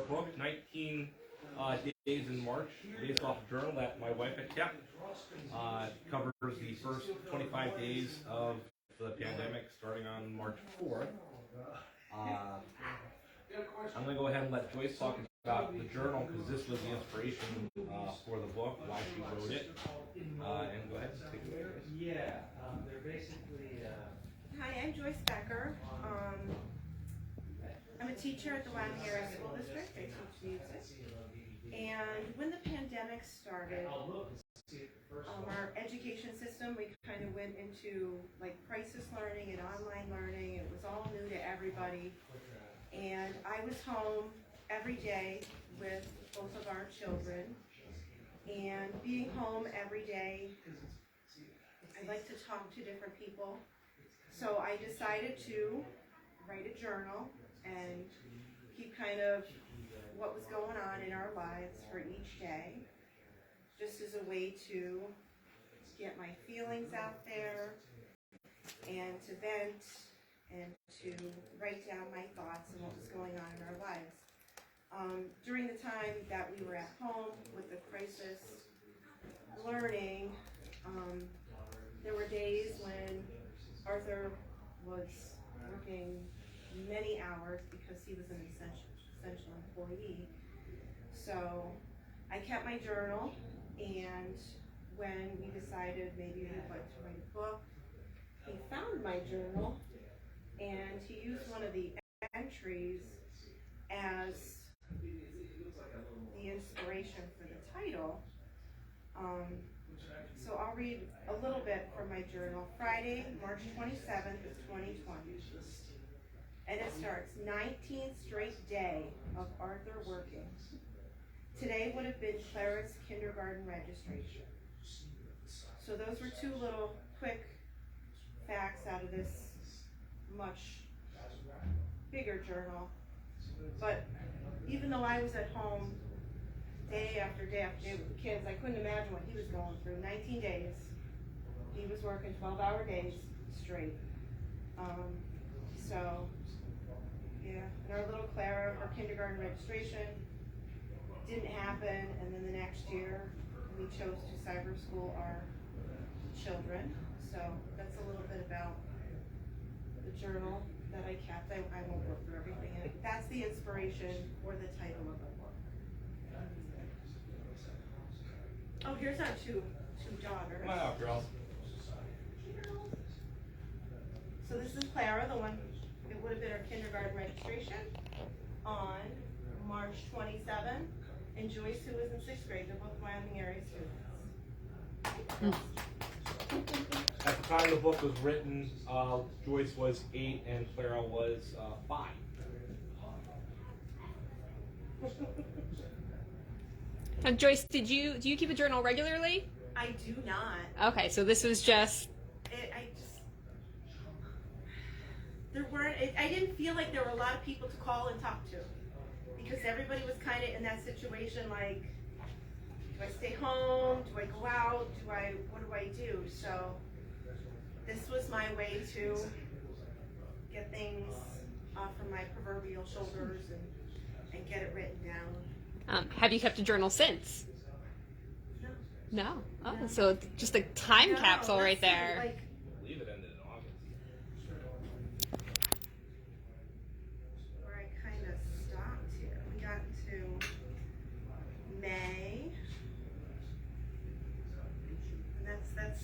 book, 19 Days in March, based off a journal that my wife had kept. Covers the first 25 days of the pandemic, starting on March 4th. I'm going to go ahead and let Joyce talk about the journal, because this was the inspiration for the book, why she wrote it. And go ahead and take it away. Yeah, they're basically... Hi, I'm Joyce Becker. I'm a teacher at the Wyoming Area School District. I teach music. And when the pandemic started, our education system, we kind of went into like crisis learning and online learning. It was all new to everybody. And I was home every day with both of our children. And being home every day, I like to talk to different people. So I decided to write a journal and keep kind of what was going on in our lives for each day, just as a way to get my feelings out there and to vent and to write down my thoughts and what was going on in our lives. During the time that we were at home with the crisis learning, there were days when Arthur was working many hours because he was an essential employee. So I kept my journal, and when we decided maybe we'd like to write a book, he found my journal and he used one of the entries as the inspiration for the title. So I'll read a little bit from my journal. Friday, March 27th, 2020. And it starts, 19th straight day of Arthur working. Today would have been Clara's kindergarten registration. So those were two little quick facts out of this much bigger journal. But even though I was at home day after day after day with the kids, I couldn't imagine what he was going through. 19 days. He was working 12-hour days straight. Yeah, and our little Clara, her kindergarten registration didn't happen, and then the next year we chose to cyber school our children. So that's a little bit about the journal that I kept. I won't go through everything. And that's the inspiration for the title of the book. Oh, here's our two daughters. Come on out, girls. So this is Clara, the one, it would have been her kindergarten registration on March 27th, and Joyce, who was in 6th grade. They're both Wyoming area students. At the time the book was written, Joyce was 8 and Clara was 5. And Joyce, do you keep a journal regularly? I do not. Okay, so this was just... I didn't feel like there were a lot of people to call and talk to, because everybody was kind of in that situation like, do I stay home? Do I go out? What do I do? So this was my way to get things off of my proverbial shoulders and get it written down. Have you kept a journal since? No. No? Oh, no. So just a time capsule right there. I believe it ended in August. Where I kind of stopped here. We got to May. And that's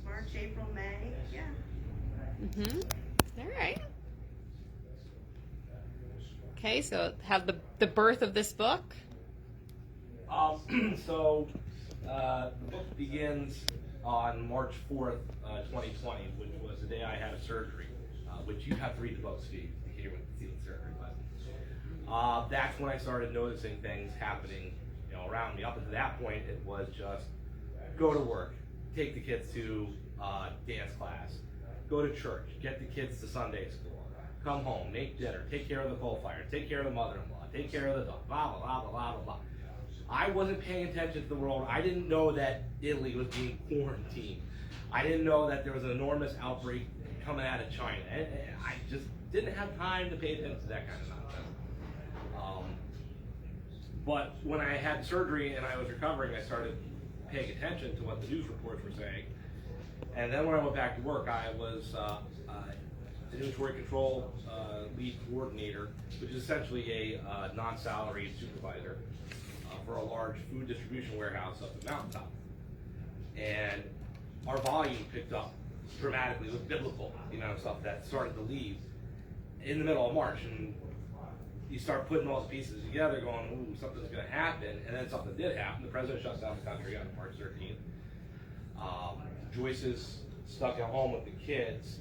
March, April, May. Yeah. All right. Okay, so have the birth of this book. So the book begins on March 4th, 2020, which was the day I had a surgery, which you have to read the book to hear what see the surgery. But that's when I started noticing things happening, around me. Up until that point, it was just go to work, take the kids to dance class, go to church, get the kids to Sunday school, come home, make dinner, take care of the coal fire, take care of the mother-in-law, take care of the dog, blah, blah, blah, blah, blah, blah, blah. I wasn't paying attention to the world. I didn't know that Italy was being quarantined. I didn't know that there was an enormous outbreak coming out of China. And I just didn't have time to pay attention to that kind of nonsense. But when I had surgery and I was recovering, I started paying attention to what the news reports were saying. And then when I went back to work, I was an inventory control lead coordinator, which is essentially a non-salaried supervisor for a large food distribution warehouse up at Mountaintop. And our volume picked up dramatically. It was biblical, the amount of stuff that started to leave in the middle of March. And you start putting all the pieces together going, ooh, something's going to happen. And then something did happen. The president shuts down the country on March 13th. Joyce is stuck at home with the kids.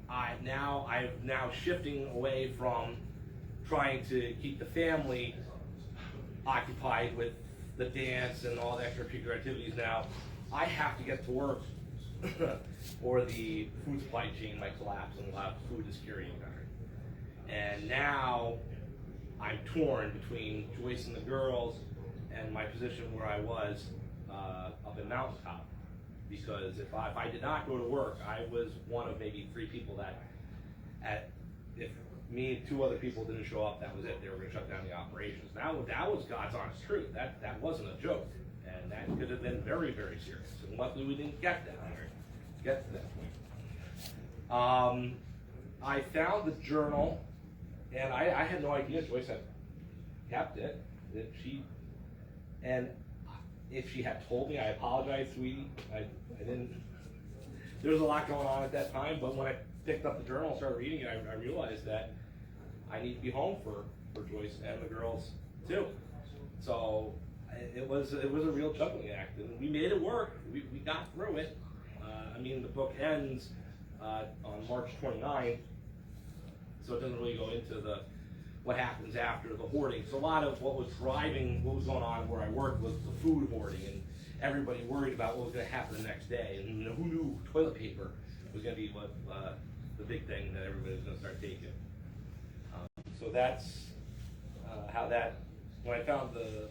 I'm now shifting away from trying to keep the family occupied with the dance and all the extracurricular activities. Now I have to get to work or the food supply chain might collapse and we'll have food insecurity in the country. And now I'm torn between Joyce and the girls and my position where I was up in Mountaintop. Because if I did not go to work, I was one of maybe 3 people that, if me and 2 other people didn't show up, that was it. They were going to shut down the operations. That was God's honest truth. That wasn't a joke, and that could have been very, very serious. And luckily, we didn't get to that point. I found the journal, and I had no idea Joyce had kept it. If she had told me, I apologize, sweetie. I didn't. There was a lot going on at that time, but when I picked up the journal and started reading it, I realized that I need to be home for Joyce and the girls too. So it was a real juggling act, and we made it work. We got through it. The book ends on March 29th, so it doesn't really go into what happens after the hoarding. So a lot of what was driving what was going on where I worked was the food hoarding, and everybody worried about what was going to happen the next day. And who knew toilet paper was going to be what the big thing that everybody was going to start taking. So that's how that. When I found the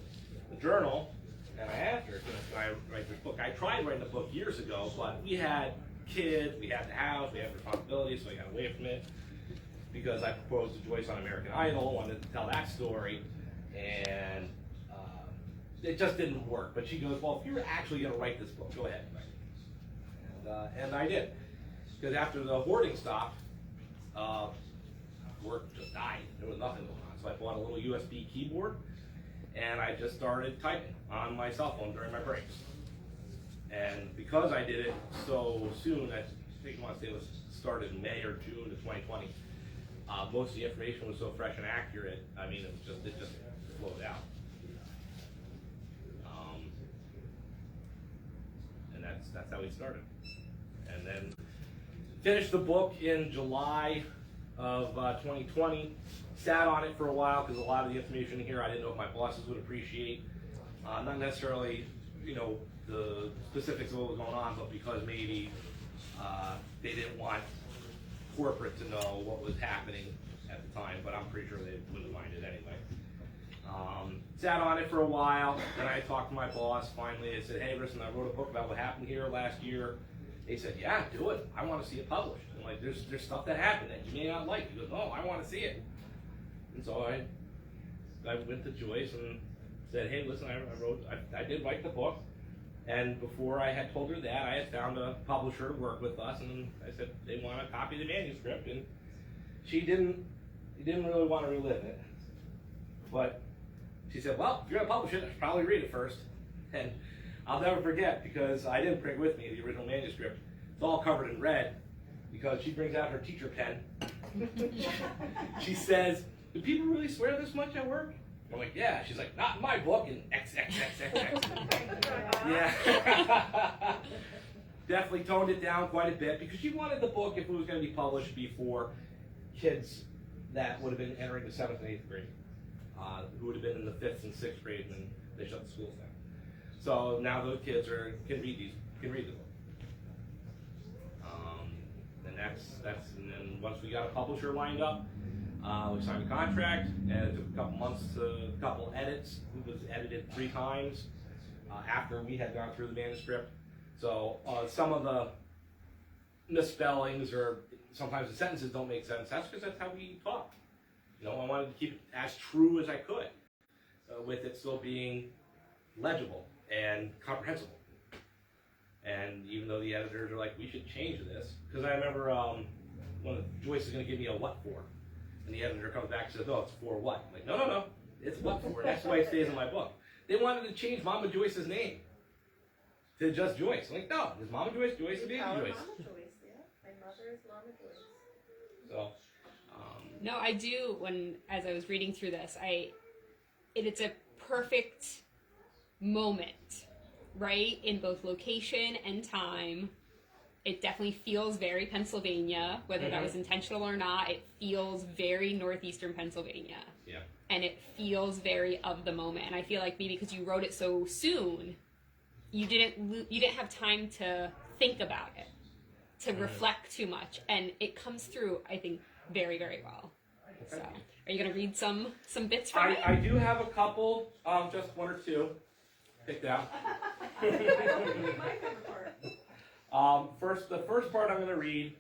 journal, and I asked her, can I write this book? I tried writing a book years ago, but we had kids, we had the house, we had responsibilities, so I got away from it. Because I proposed to Joyce on American Idol, wanted to tell that story, and it just didn't work. But she goes, well, if you're actually going to write this book, go ahead. And I did. Because after the hoarding stopped, work just died. There was nothing going on. So I bought a little USB keyboard, and I just started typing on my cell phone during my breaks. And because I did it so soon, I think I want to say it was started in May or June of 2020, most of the information was so fresh and accurate. It just flowed out. And that's how we started. And then finished the book in July of 2020. Sat on it for a while because a lot of the information here I didn't know if my bosses would appreciate. Not necessarily, the specifics of what was going on, but because maybe they didn't want corporate to know what was happening at the time, but I'm pretty sure they wouldn't mind it anyway. Sat on it for a while, then I talked to my boss finally. I said, hey, listen, I wrote a book about what happened here last year. They said, yeah, do it. I want to see it published. I'm like, there's stuff that happened that you may not like. He goes, no, I want to see it. And so I went to Joyce and said, hey, listen, I did write the book. And before I had told her that, I had found a publisher to work with us, and I said they want a copy of the manuscript, and she didn't really want to relive it. But she said, well, if you're going to publish it, I should probably read it first. And I'll never forget, because I didn't bring with me the original manuscript. It's all covered in red, because she brings out her teacher pen. She says, do people really swear this much at work? I'm like, yeah. She's like, not in my book, and XXXXX. Yeah. Definitely toned it down quite a bit, because she wanted the book, if it was going to be published, before kids that would have been entering the 7th and 8th grade, who would have been in the 5th and 6th grade when they shut the schools down. So now those kids can read the book. And then once we got a publisher lined up, we signed a contract, and it took a couple months to a couple edits. It was edited 3 times after we had gone through the manuscript. So some of the misspellings or sometimes the sentences don't make sense. That's because that's how we talk. You know, I wanted to keep it as true as I could, with it still being legible and comprehensible. And even though the editors are like, we should change this, because I remember when Joyce is going to give me a what for, and the editor comes back and says, no, it's for what? I'm like, no, it's what for. That's why it stays in my book. They wanted to change Mama Joyce's name to just Joyce. I'm like, no, there's Mama Joyce, Joyce, and Baby Call her Joyce. Mama Joyce, yeah. My mother is Mama Joyce. So, No, I do. As I was reading through this, it's a perfect moment, right? In both location and time. It definitely feels very Pennsylvania, whether that was intentional or not. It feels very northeastern Pennsylvania. yeah. And it feels very of the moment. And I feel like maybe because you wrote it so soon, you didn't have time to think about it, to reflect too much, and it comes through, I think, very, very well. So, are you going to read some bits from it? I do have a couple, just one or two picked out. I don't read my cover part. The first part I'm going to read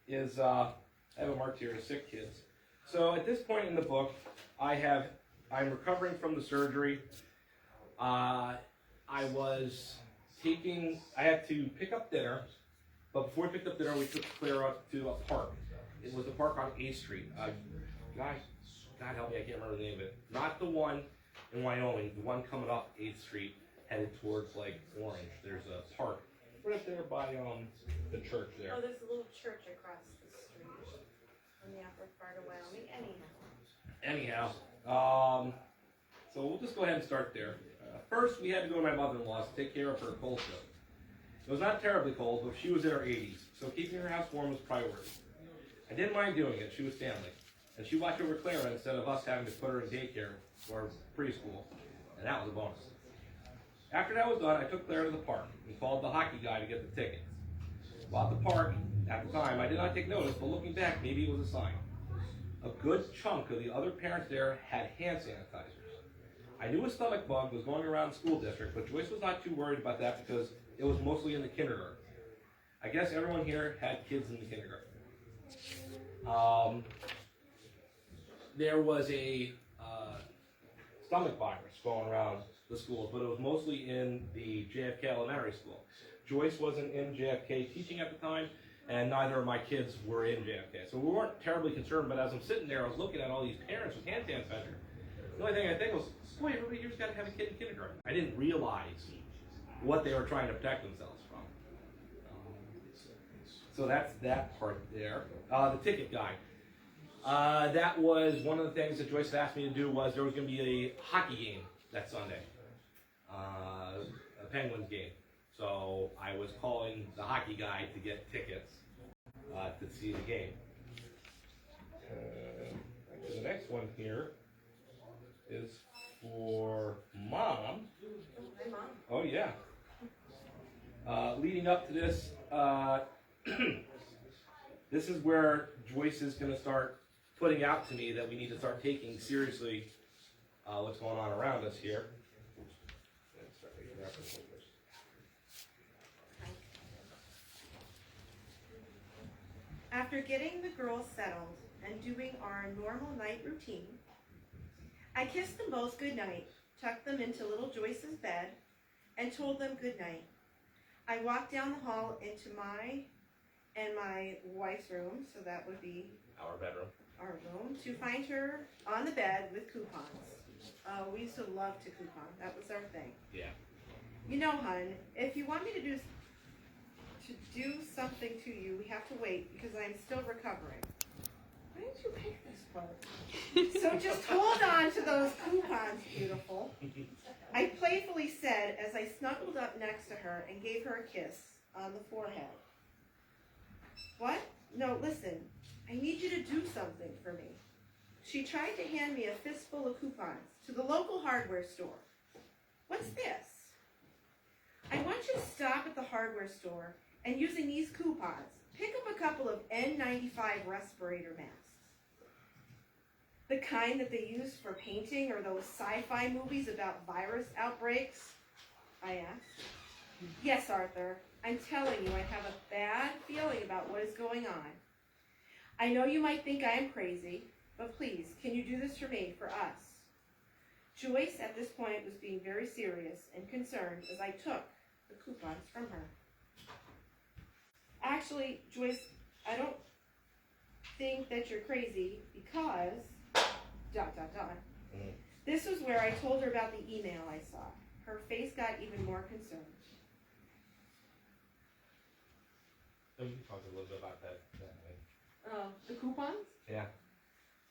is, I have a marked here, sick kids. So at this point in the book, I'm recovering from the surgery. I had to pick up dinner, but before we picked up dinner, we took Claire up to a park. It was the park on 8th Street. God help me, I can't remember the name of it. Not the one in Wyoming, the one coming up 8th Street, headed towards like Orange. There's a park right up there by the church there. Oh, there's a little church across the street on the upper part of Wyoming. Anyhow, so we'll just go ahead and start there. First, we had to go to my mother-in-law's to take care of her cold show. It was not terribly cold, but she was in her 80s, so keeping her house warm was priority. I didn't mind doing it. She was family. And she watched over Clara instead of us having to put her in daycare or preschool, and that was a bonus. After that was done, I took Clara to the park and called the hockey guy to get the tickets. While at the park, at the time, I did not take notice, but looking back, maybe it was a sign. A good chunk of the other parents there had hand sanitizers. I knew a stomach bug was going around the school district, but Joyce was not too worried about that because it was mostly in the kindergarten. I guess everyone here had kids in the kindergarten. There was a stomach virus going around the schools, but it was mostly in the JFK Elementary School. Joyce wasn't in JFK teaching at the time, and neither of my kids were in JFK. So we weren't terribly concerned, but as I'm sitting there, I was looking at all these parents with hand sanitizer. The only thing I think was, boy, everybody here's got to have a kid in kindergarten. I didn't realize what they were trying to protect themselves from. So that's that part there. The ticket guy. That was one of the things that Joyce had asked me to do. Was there was going to be a hockey game that Sunday, a Penguins game. So I was calling the hockey guy to get tickets to see the game. Actually, the next one here is for Mom. Hi, Mom. Oh yeah. Leading up to this, this is where Joyce is going to start putting out to me that we need to start taking seriously what's going on around us here. After getting the girls settled and doing our normal night routine, I kissed them both goodnight, tucked them into little Joyce's bed, and told them goodnight. I walked down the hall into my and my wife's room, so that would be Our bedroom. our room, to find her on the bed with coupons. We used to love to coupon. That was our thing. Yeah. You know, hun, if you want me to do something to you, we have to wait because I'm still recovering. Why didn't you pick this part? So just hold on to those coupons, beautiful. I playfully said as I snuggled up next to her and gave her a kiss on the forehead. What? No, listen. I need you to do something for me. She tried to hand me a fistful of coupons to the local hardware store. What's this? I want you to stop at the hardware store and using these coupons, pick up a couple of N95 respirator masks. The kind that they use for painting or those sci-fi movies about virus outbreaks? I asked. Yes, Arthur. I'm telling you, I have a bad feeling about what is going on. I know you might think I am crazy, but please, can you do this for me, for us? Joyce at this point was being very serious and concerned as I took the coupons from her. Actually, Joyce, I don't think that you're crazy because, ... This was where I told her about the email I saw. Her face got even more concerned. So you can talk a little bit about that. The coupons? Yeah.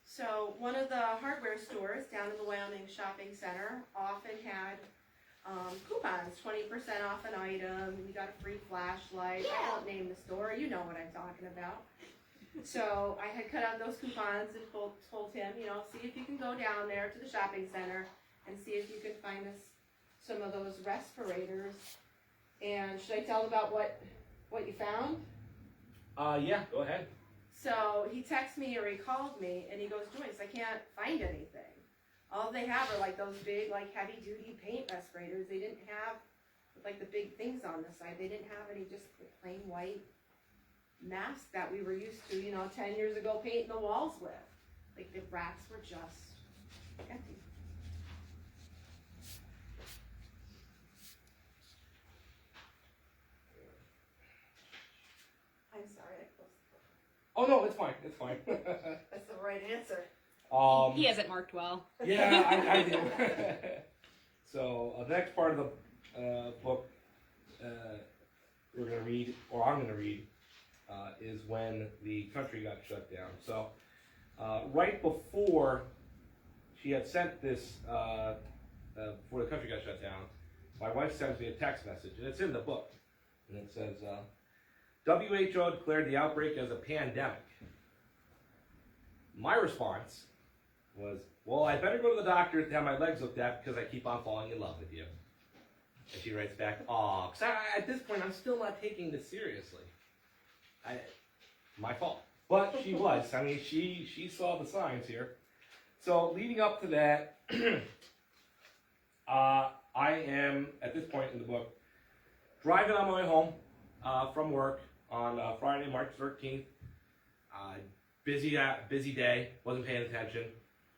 So one of the hardware stores down in the Wyoming Shopping Center often had coupons, 20% off an item, you got a free flashlight. I won't name the store, you know what I'm talking about. So I had cut out those coupons and told him, you know, see if you can go down there to the shopping center and see if you can find us some of those respirators. And should I tell them about what you found? Yeah, go ahead. So he texted me or he called me and he goes, Joyce, I can't find anything. All they have are like those big, like heavy duty paint respirators. They didn't have like the big things on the side. They didn't have any, just the plain white mask that we were used to, 10 years ago painting the walls with. Like the racks were just empty. I'm sorry, I closed the book. Oh no, it's fine. It's fine. That's the right answer. He has it marked well. Yeah, I do. So the next part of the book we're going to read, or I'm going to read, is when the country got shut down. So right before she had sent this, before the country got shut down, my wife sends me a text message, and it's in the book. And it says, WHO declared the outbreak as a pandemic. My response was, well, I better go to the doctor to have my legs looked at because I keep on falling in love with you. And she writes back, aw, because at this point I'm still not taking this seriously. My fault. But she was. I mean, she saw the signs here. So leading up to that, I am, at this point in the book, driving on my way home from work on Friday, March 13th. Busy day, wasn't paying attention.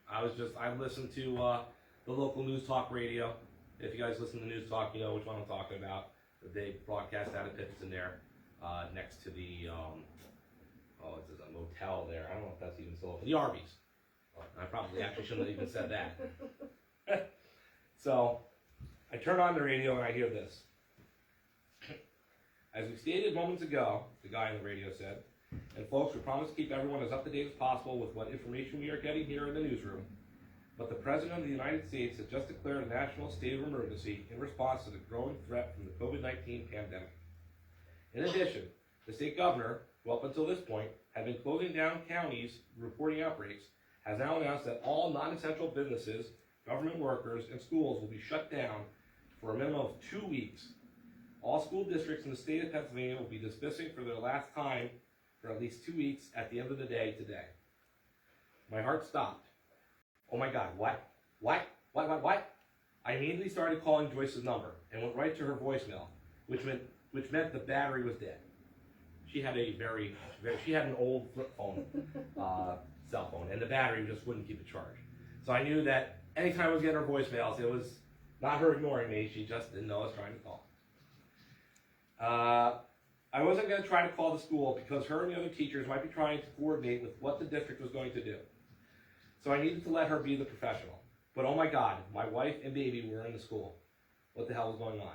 I listened to the local news talk radio. If you guys listen to news talk, you know which one I'm talking about. They broadcast out of Pittston there, next to the, it's a motel there. I don't know if that's even still open. The Arby's. I probably actually shouldn't have even said that. So, I turn on the radio and I hear this. As we stated moments ago, the guy on the radio said, and folks, we promise to keep everyone as up to date as possible with what information we are getting here in the newsroom. But the President of the United States has just declared a national state of emergency in response to the growing threat from the COVID-19 pandemic. In addition, the state governor, who up until this point had been closing down counties reporting outbreaks, has now announced that all non-essential businesses, government workers, and schools will be shut down for a minimum of 2 weeks. All school districts in the state of Pennsylvania will be dismissing for their last time for at least 2 weeks at the end of the day today. My heart stopped. Oh my God, what? I immediately started calling Joyce's number and went right to her voicemail, which meant the battery was dead. She had she had an old flip phone, cell phone, and the battery just wouldn't keep it charged. So I knew that anytime I was getting her voicemails, it was not her ignoring me, she just didn't know I was trying to call. I wasn't going to try to call the school because her and the other teachers might be trying to coordinate with what the district was going to do. So I needed to let her be the professional. But oh my God, my wife and baby were in the school. What the hell was going on?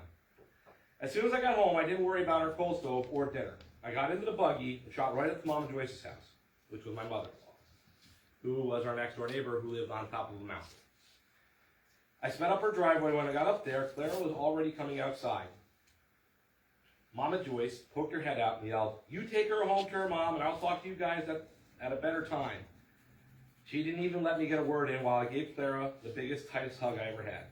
As soon as I got home, I didn't worry about our coal stove or dinner. I got into the buggy and shot right up to Mom and Joyce's house, which was my mother-in-law, who was our next door neighbor who lived on top of a mountain. I sped up her driveway. When I got up there, Clara was already coming outside. Mama Joyce poked her head out and yelled, "You take her home to her mom and I'll talk to you guys at a better time." She didn't even let me get a word in while I gave Clara the biggest, tightest hug I ever had.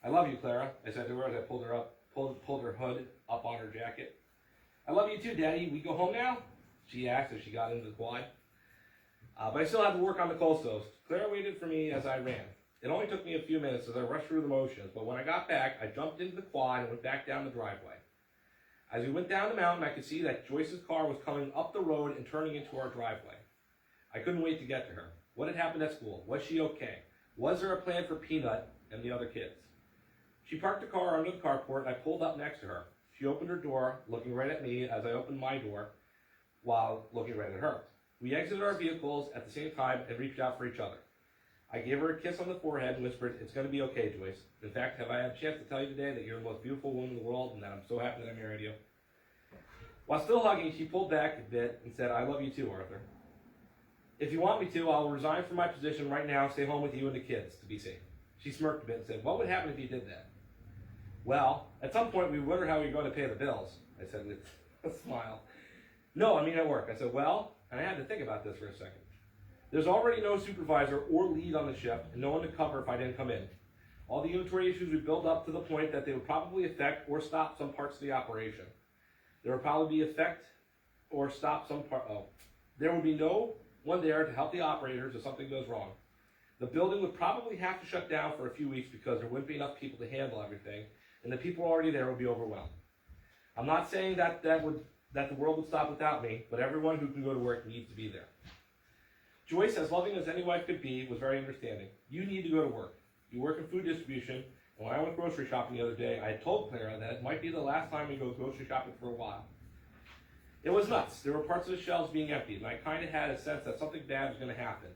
"I love you, Clara," I said to her as I pulled her hood up on her jacket. "I love you too, Daddy. We go home now?" she asked as she got into the quad. But I still had to work on the coal stoves. Clara waited for me as I ran. It only took me a few minutes as I rushed through the motions, but when I got back, I jumped into the quad and went back down the driveway. As we went down the mountain, I could see that Joyce's car was coming up the road and turning into our driveway. I couldn't wait to get to her. What had happened at school? Was she okay? Was there a plan for Peanut and the other kids? She parked the car under the carport, and I pulled up next to her. She opened her door, looking right at me as I opened my door, while looking right at her. We exited our vehicles at the same time and reached out for each other. I gave her a kiss on the forehead and whispered, "It's going to be okay, Joyce. In fact, have I had a chance to tell you today that you're the most beautiful woman in the world and that I'm so happy that I married you?" While still hugging, she pulled back a bit and said, "I love you too, Arthur. If you want me to, I'll resign from my position right now and stay home with you and the kids to be safe." She smirked a bit and said, "What would happen if you did that?" "Well, at some point we wonder how you're going to pay the bills," I said with a smile. "No, I mean at work." I said, "Well," and I had to think about this for a second. "There's already no supervisor or lead on the shift and no one to cover if I didn't come in. All the inventory issues would build up to the point that they would probably affect or stop some parts of the operation. There would probably be affect or stop some part. There would be no one there to help the operators if something goes wrong. The building would probably have to shut down for a few weeks because there wouldn't be enough people to handle everything, and the people already there would be overwhelmed. I'm not saying that the world would stop without me, but everyone who can go to work needs to be there." Joyce, as loving as any wife could be, was very understanding. "You need to go to work. You work in food distribution, and when I went grocery shopping the other day, I told Clara that it might be the last time we go grocery shopping for a while. It was nuts. There were parts of the shelves being emptied, and I kind of had a sense that something bad was going to happen.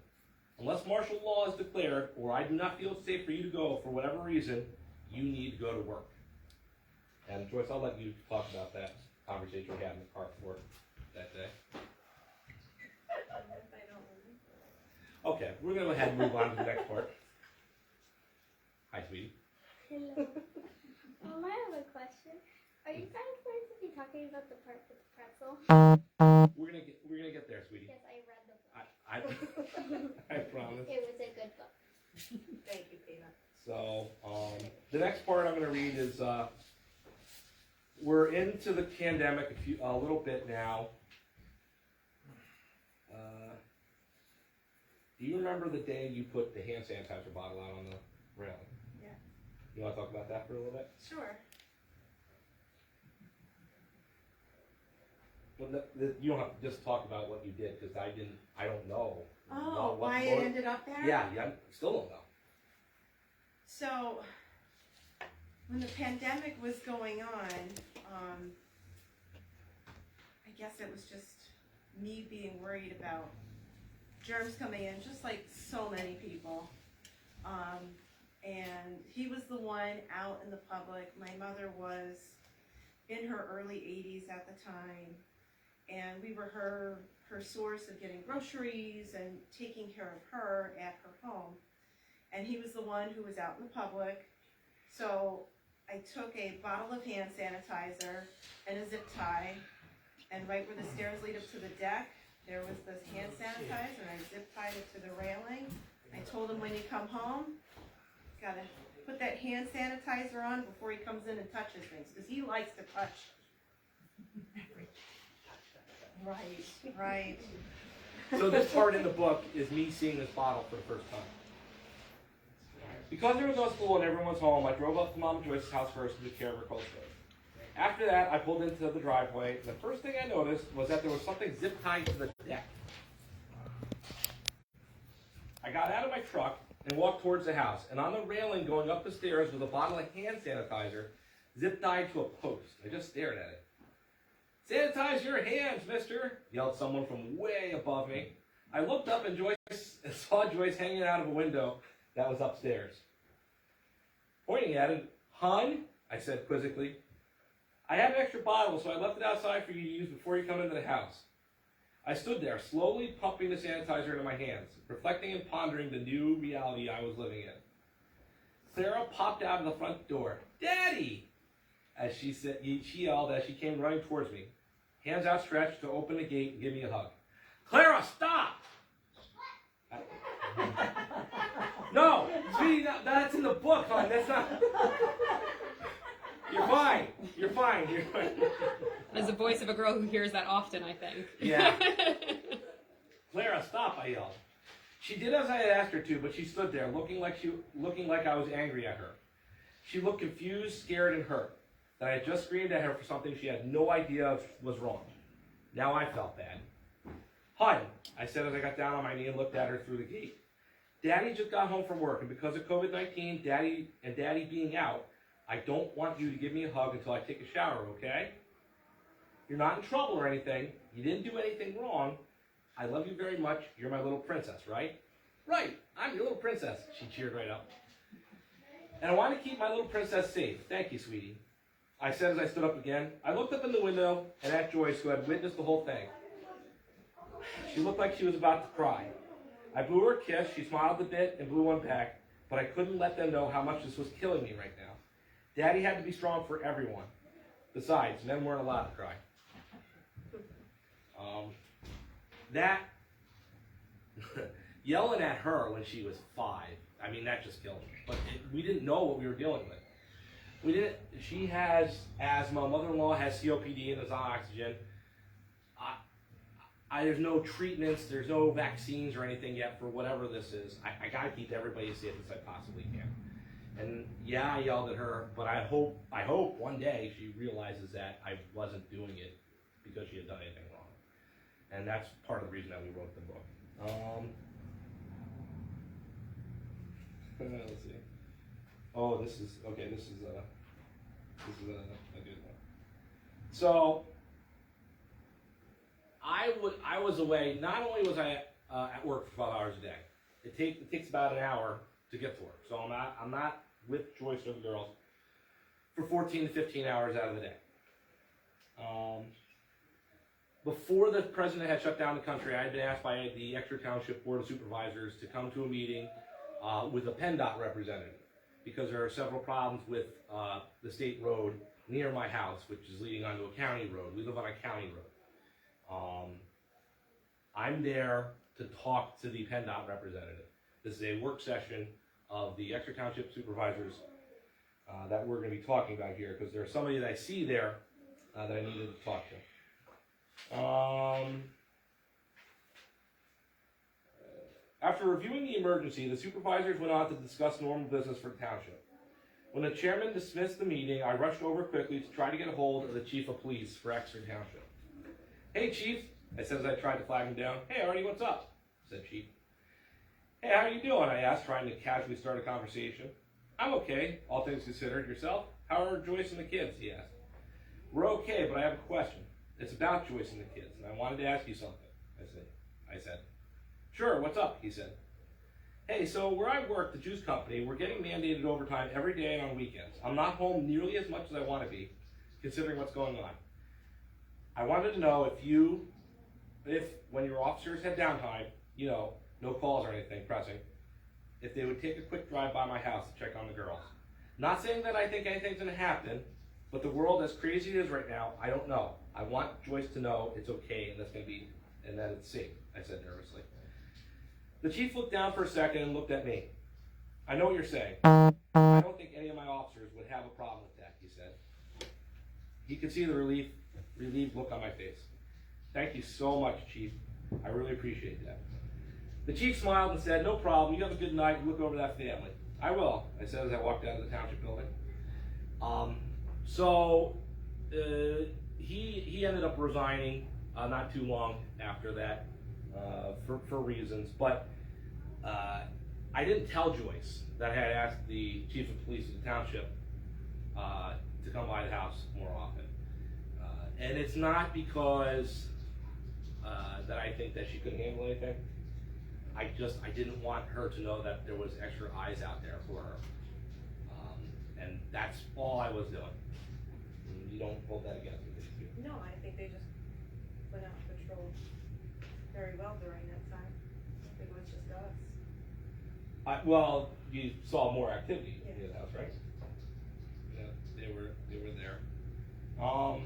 Unless martial law is declared, or I do not feel it's safe for you to go for whatever reason, you need to go to work." And Joyce, I'll let you talk about that conversation we had in the car for that day. Okay, we're going to go ahead and move on to the next part. Hi, sweetie. Hello. I have a question. Are you guys going to be talking about the part with the pretzel? We're gonna get there, sweetie. Yes, I read the book. I promise. It was a good book. Thank you, Peanut. So, the next part I'm going to read is, we're into the pandemic a little bit now. Do you remember the day you put the hand sanitizer bottle out on the railing? Yeah. You want to talk about that for a little bit? Sure. Well, you don't have to just talk about what you did, because I don't know. Oh, why it ended up there? Yeah, I still don't know. So, when the pandemic was going on, I guess it was just me being worried about germs coming in, just like so many people. And he was the one out in the public. My mother was in her early 80s at the time, and we were her source of getting groceries and taking care of her at her home. And he was the one who was out in the public. So I took a bottle of hand sanitizer and a zip tie, and right where the stairs lead up to the deck, there was this hand sanitizer, and I zip tied it to the railing. I told him, when you come home, gotta put that hand sanitizer on before he comes in and touches things, because he likes to touch. Right. So this part in the book is me seeing this bottle for the first time. Because there was no school and everyone's home, I drove up to Mom and Joyce's house first to take care of her cold stove. After that, I pulled into the driveway, and the first thing I noticed was that there was something zip tied to the deck. I got out of my truck and walked towards the house, and on the railing going up the stairs was a bottle of hand sanitizer zip tied to a post. I just stared at it. "Sanitize your hands, mister," yelled someone from way above me. I looked up and saw Joyce hanging out of a window that was upstairs. Pointing at it, "Hun," I said quizzically, "I have an extra bottle, so I left it outside for you to use before you come into the house." I stood there, slowly pumping the sanitizer into my hands, reflecting and pondering the new reality I was living in. Clara popped out of the front door. "Daddy!" as she yelled as she came running towards me, hands outstretched to open the gate and give me a hug. "Clara, stop!" No, sweetie, that's in the book, hon. That's not. You're fine. You're fine. You're fine. As the voice of a girl who hears that often, I think. Yeah. "Clara, stop!" I yelled. She did as I had asked her to, but she stood there, looking like I was angry at her. She looked confused, scared, and hurt. That I had just screamed at her for something she had no idea was wrong. Now I felt bad. Hi, I said as I got down on my knee and looked at her through the gate. Daddy just got home from work, and because of COVID-19, Daddy being out, I don't want you to give me a hug until I take a shower, okay? You're not in trouble or anything. You didn't do anything wrong. I love you very much. You're my little princess, right? Right, I'm your little princess. She cheered right up. And I want to keep my little princess safe. Thank you, sweetie. I said as I stood up again. I looked up in the window and at Joyce, who had witnessed the whole thing. She looked like she was about to cry. I blew her a kiss. She smiled a bit and blew one back, but I couldn't let them know how much this was killing me right now. Daddy had to be strong for everyone. Besides, men weren't allowed to cry. That yelling at her when she was 5, I mean, that just killed me. But we didn't know what we were dealing with. We didn't. She has asthma. Mother-in-law has COPD and is on oxygen. There's no treatments. There's no vaccines or anything yet for whatever this is. I got to keep everybody as safe as I possibly can. And yeah, I yelled at her, but I hope one day she realizes that I wasn't doing it because she had done anything wrong. And that's part of the reason that we wrote the book. Let's see. Oh, this is a good one. So I was away. Not only was I at work for 12 hours a day. It takes about an hour to get to work. So I'm not with Joyce or the girls for 14 to 15 hours out of the day. Before the president had shut down the country, I had been asked by the Exeter Township Board of Supervisors to come to a meeting with a PennDOT representative because there are several problems with the state road near my house, which is leading onto a county road. We live on a county road. I'm there to talk to the PennDOT representative. This is a work session of the Exeter Township Supervisors that we're going to be talking about here because there's somebody that I see there that I needed to talk to. After reviewing the emergency, the supervisors went on to discuss normal business for the township. When the chairman dismissed the meeting, I rushed over quickly to try to get a hold of the chief of police for Exeter Township. Hey, chief, I said as I tried to flag him down. Hey, Artie, what's up? Said chief. Hey, how are you doing? I asked, trying to casually start a conversation. I'm okay, all things considered. Yourself? How are Joyce and the kids? He asked. We're okay, but I have a question. It's about Joyce and the kids, and I wanted to ask you something. I said. Sure, what's up? He said. Hey, so where I work, the juice company, we're getting mandated overtime every day and on weekends. I'm not home nearly as much as I want to be, considering what's going on. I wanted to know if when your officers had downtime, no calls or anything pressing, if they would take a quick drive by my house to check on the girls. Not saying that I think anything's going to happen, but the world, as crazy as it is right now, I don't know. I want Joyce to know it's okay and that it's safe, I said nervously. The chief looked down for a second and looked at me. I know what you're saying. I don't think any of my officers would have a problem with that, he said. He could see the relieved look on my face. Thank you so much, Chief. I really appreciate that. The chief smiled and said, no problem. You have a good night and look over that family. I will, I said as I walked out of the township building. He ended up resigning not too long after that for reasons. But I didn't tell Joyce that I had asked the chief of police of the township to come by the house more often. And it's not because that I think that she couldn't handle anything. I didn't want her to know that there was extra eyes out there for her. And that's all I was doing. You don't hold that against me. No, I think they just went out and patrolled very well during that time. I think it was just us. Well, you saw more activity in the house, right? Yeah, they were there. How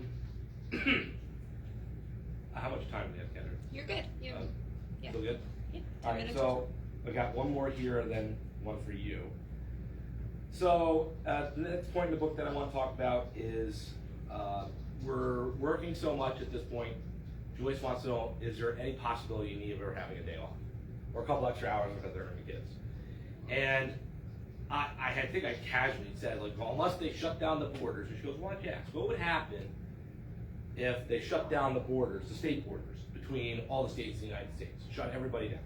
much time do we have, Kendra? You're good. Yeah. Still good? Yeah. All right, so I got one more here and then one for you. So the next point in the book that I want to talk about is we're working so much at this point. Joyce wants to know, is there any possibility in of her having a day off? Or a couple extra hours because they're having kids? And I think I casually said, well, unless they shut down the borders. And she goes, why don't you ask? What would happen if they shut down the borders, the state borders, between all the states in the United States. Shut everybody down.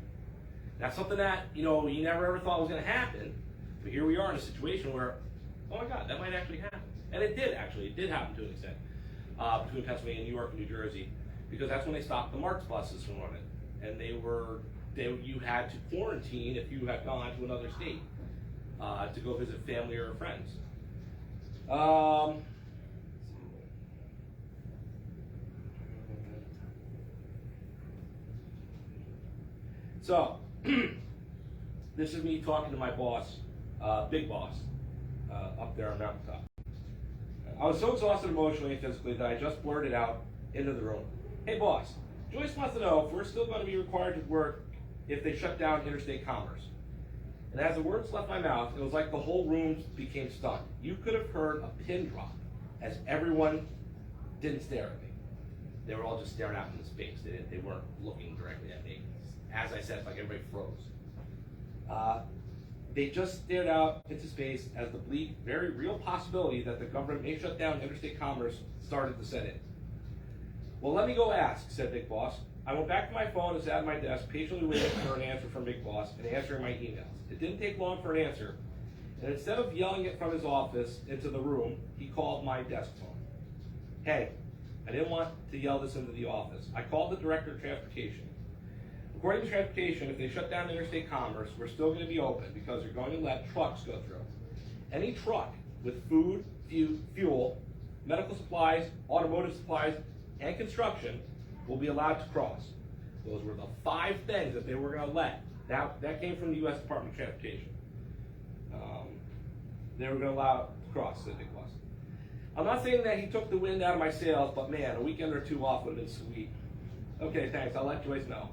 That's something that, you never ever thought was going to happen. But here we are in a situation where, oh my God, that might actually happen. And it did actually. It did happen to an extent between Pennsylvania, New York, and New Jersey, because that's when they stopped the Marks buses from running. And you had to quarantine if you had gone to another state to go visit family or friends. So, this is me talking to my boss, big boss, up there on Mountaintop. I was so exhausted emotionally and physically that I just blurted out into the room, "Hey boss, Joyce wants to know if we're still going to be required to work if they shut down interstate commerce." And as the words left my mouth, it was like the whole room became stunned. You could have heard a pin drop as everyone didn't stare at me. They were all just staring out into space. They weren't looking directly at me. As I said, it's like everybody froze. They just stared out into space as the bleak, very real possibility that the government may shut down interstate commerce started to set in. "Well, let me go ask," said Big Boss. I went back to my phone and sat at my desk, patiently waiting for an answer from Big Boss and answering my emails. It didn't take long for an answer, and instead of yelling it from his office into the room, he called my desk phone. "Hey, I didn't want to yell this into the office. I called the Director of Transportation. According to Transportation, if they shut down interstate commerce, we're still going to be open because they're going to let trucks go through. Any truck with food, fuel, medical supplies, automotive supplies, and construction will be allowed to cross." Those were the 5 things that they were going to let. That came from the U.S. Department of Transportation. They were going to allow it to cross, said Big Boss. I'm not saying that he took the wind out of my sails, but man, a weekend or 2 off would have been sweet. "Okay, thanks, I'll let Joyce know."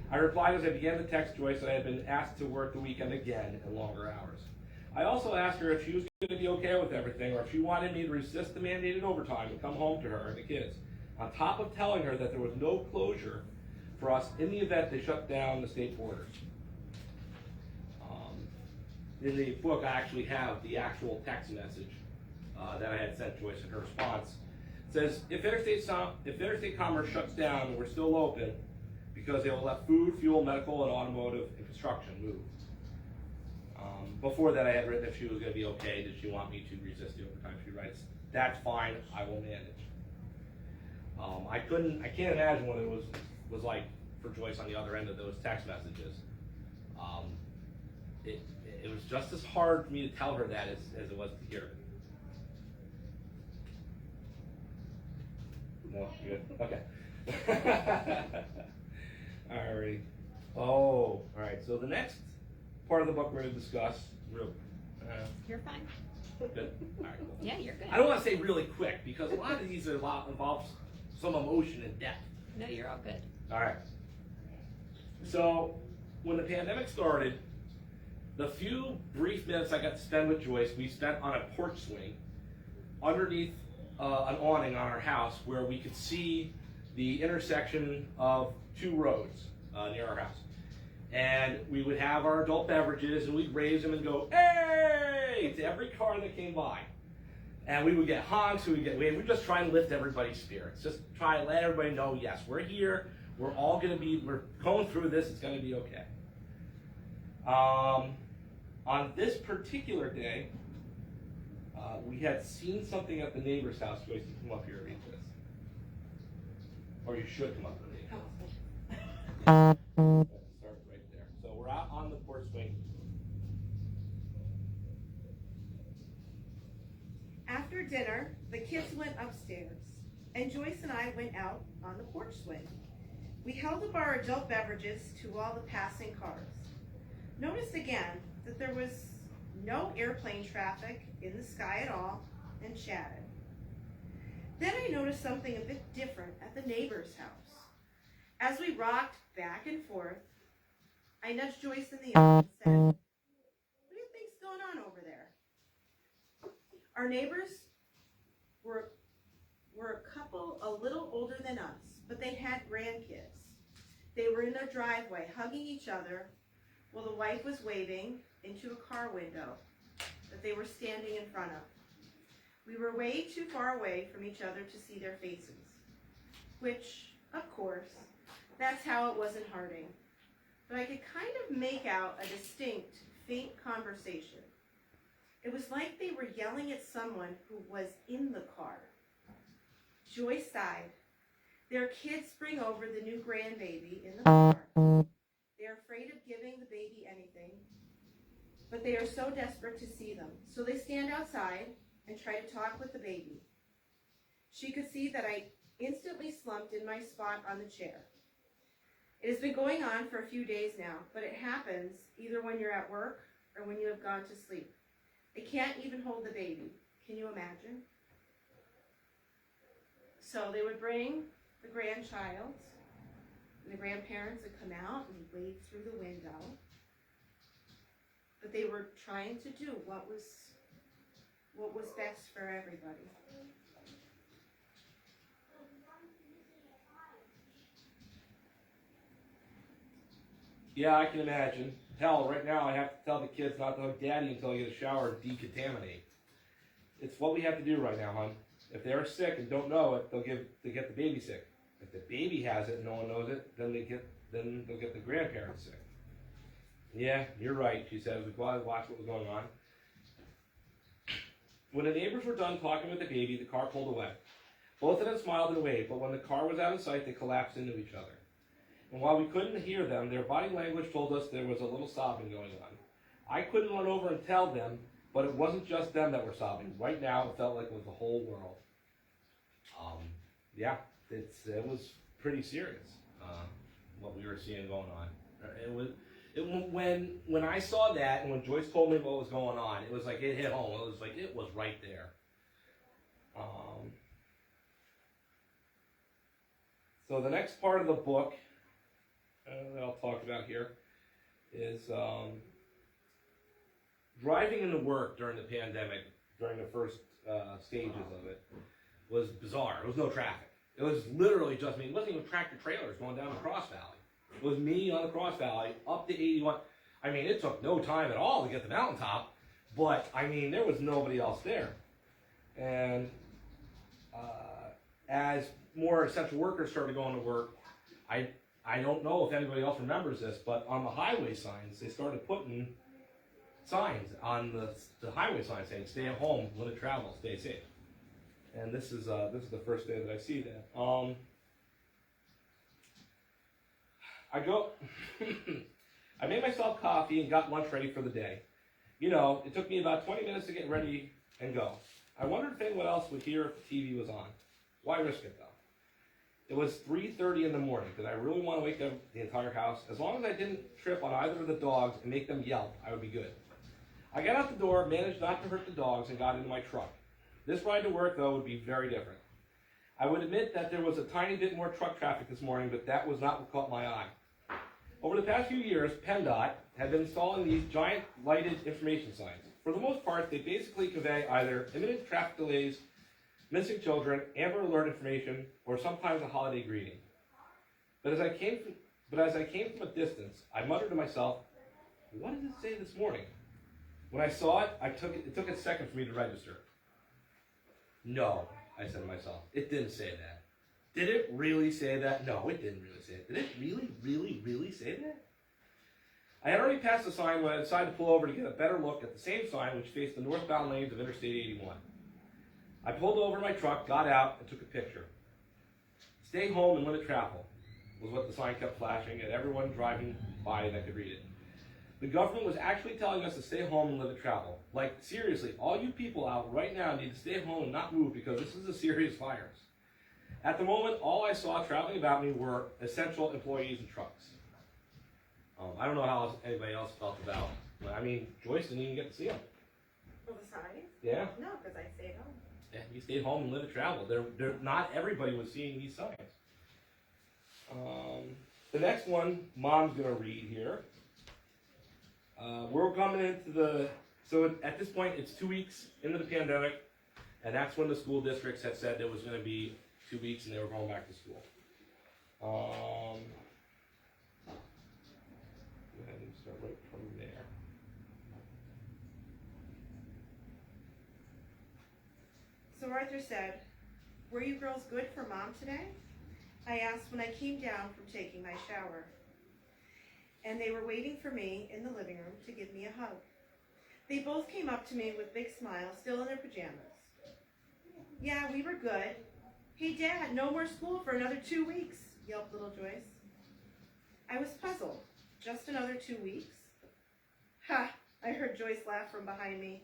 I replied as I began to text Joyce that I had been asked to work the weekend again in longer hours. I also asked her if she was going to be okay with everything or if she wanted me to resist the mandated overtime and come home to her and the kids, on top of telling her that there was no closure for us in the event they shut down the state borders. In the book, I actually have the actual text message that I had sent Joyce in her response. It says, if interstate commerce shuts down and we're still open, because they will let food, fuel, medical, and automotive and construction move. Before that, I had written if she was going to be okay. Did she want me to resist the overtime? She writes, "That's fine. I will manage." I can't imagine what it was like for Joyce on the other end of those text messages. It was just as hard for me to tell her that as it was to hear it. No, good. Okay. Alrighty. All right. So the next part of the book we're going to discuss, You're fine. good. All right. Cool. Yeah, you're good. I don't want to say really quick because a lot of these involves some emotion and depth. No, you're all good. All right. So when the pandemic started, the few brief minutes I got to spend with Joyce, we spent on a porch swing underneath an awning on our house where we could see the intersection of 2 roads near our house. And we would have our adult beverages and we'd raise them and go, "Hey!" to every car that came by. And we would get honks, we'd just try and lift everybody's spirits. Just try and let everybody know, yes, we're here, we're going through this, it's gonna be okay. On this particular day, we had seen something at the neighbor's house. Joyce, you come up here and read this. Or you should come up and read it. Start right there. So we're out on the porch swing. After dinner, the kids went upstairs, and Joyce and I went out on the porch swing. We held up our adult beverages to all the passing cars. Noticed again that there was no airplane traffic in the sky at all, and chatted. Then I noticed something a bit different at the neighbor's house. As we rocked back and forth, I nudged Joyce in the arm and said, "What do you think's going on over there?" Our neighbors were a couple a little older than us, but they had grandkids. They were in their driveway hugging each other while the wife was waving into a car window that they were standing in front of. We were way too far away from each other to see their faces, which, of course, That's how it was in Harding. But I could kind of make out a distinct, faint conversation. It was like they were yelling at someone who was in the car. Joyce sighed. Their kids bring over the new grandbaby in the car. They're afraid of giving the baby anything, but they are so desperate to see them. So they stand outside and try to talk with the baby. She could see that I instantly slumped in my spot on the chair. It has been going on for a few days now, but it happens either when you're at work or when you have gone to sleep. I can't even hold the baby. Can you imagine? So they would bring the grandchild, and the grandparents would come out and wave through the window. But they were trying to do what was best for everybody. Yeah, I can imagine. Hell, right now I have to tell the kids not to hug daddy until I get a shower and decontaminate. It's what we have to do right now, hon. If they're sick and don't know it, they'll get the baby sick. If the baby has it and no one knows it, then they'll get the grandparents sick. Yeah, you're right, she said as we watched what was going on. When the neighbors were done talking with the baby, the car pulled away. Both of them smiled and waved, but when the car was out of sight, they collapsed into each other. And while we couldn't hear them, their body language told us there was a little sobbing going on. I couldn't run over and tell them, but it wasn't just them that were sobbing. Right now, it felt like it was the whole world. Yeah, it was pretty serious, what we were seeing going on. When I saw that, and when Joyce told me what was going on, it was like it hit home. It was like it was right there. So the next part of the book that I'll talk about here is driving into work during the pandemic, during the first stages of it, was bizarre. There was no traffic. It was literally just me. It wasn't even tractor trailers going down the Cross Valley. It was me on the Cross Valley up to 81. I mean, it took no time at all to get to the mountaintop, but I mean, there was nobody else there. And as more essential workers started going to work, I don't know if anybody else remembers this, but on the highway signs, they started putting signs on the highway signs saying, "Stay at home, limit travel, stay safe." And this is the first day that I see that. I made myself coffee and got lunch ready for the day. You know, it took me about 20 minutes to get ready and go. I wondered if anyone else would hear if the TV was on. Why risk it, though? It was 3:30 in the morning. Did I really want to wake up the entire house? As long as I didn't trip on either of the dogs and make them yelp, I would be good. I got out the door, managed not to hurt the dogs, and got into my truck. This ride to work, though, would be very different. I would admit that there was a tiny bit more truck traffic this morning, but that was not what caught my eye. Over the past few years, PennDOT had been installing these giant lighted information signs. For the most part, they basically convey either imminent traffic delays, missing children, Amber Alert information, or sometimes a holiday greeting. But as I came from a distance, I muttered to myself, "What did it say this morning?" When I saw it, it took a second for me to register. "No," I said to myself, "it didn't say that." Did it really say that? No, it didn't really say it. Did it really say that? I had already passed the sign when I decided to pull over to get a better look at the same sign which faced the northbound lanes of Interstate 81. I pulled over my truck, got out, and took a picture. "Stay home and limit travel," was what the sign kept flashing at everyone driving by that could read it. The government was actually telling us to stay home and limit travel. Like, seriously, all you people out right now need to stay home and not move because this is a serious virus. At the moment, all I saw traveling about me were essential employees and trucks. I don't know how anybody else felt about it. I mean, Joyce didn't even get to see them. Well, the signs? Yeah. No, because I stayed home. Yeah, you stayed home and limit travel. Not everybody was seeing these signs. The next one, Mom's going to read here. We're coming into so at this point, it's 2 weeks into the pandemic, and that's when the school districts had said there was going to be 2 weeks and they were going back to school. Go ahead and start right from there. So Arthur said, "Were you girls good for Mom today?" I asked when I came down from taking my shower. And they were waiting for me in the living room to give me a hug. They both came up to me with big smiles, still in their pajamas. Yeah, we were good. Hey, Dad, no more school for another 2 weeks, yelped little Joyce. I was puzzled. Just another 2 weeks? Ha! I heard Joyce laugh from behind me.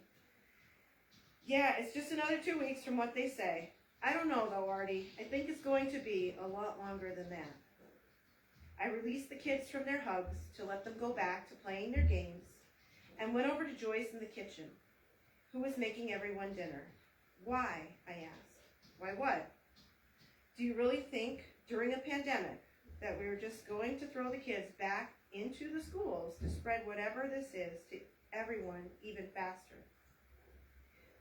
Yeah, it's just another 2 weeks from what they say. I don't know, though, Artie. I think it's going to be a lot longer than that. I released the kids from their hugs to let them go back to playing their games and went over to Joyce in the kitchen, who was making everyone dinner. Why? I asked. Why what? Do you really think during a pandemic that we were just going to throw the kids back into the schools to spread whatever this is to everyone even faster?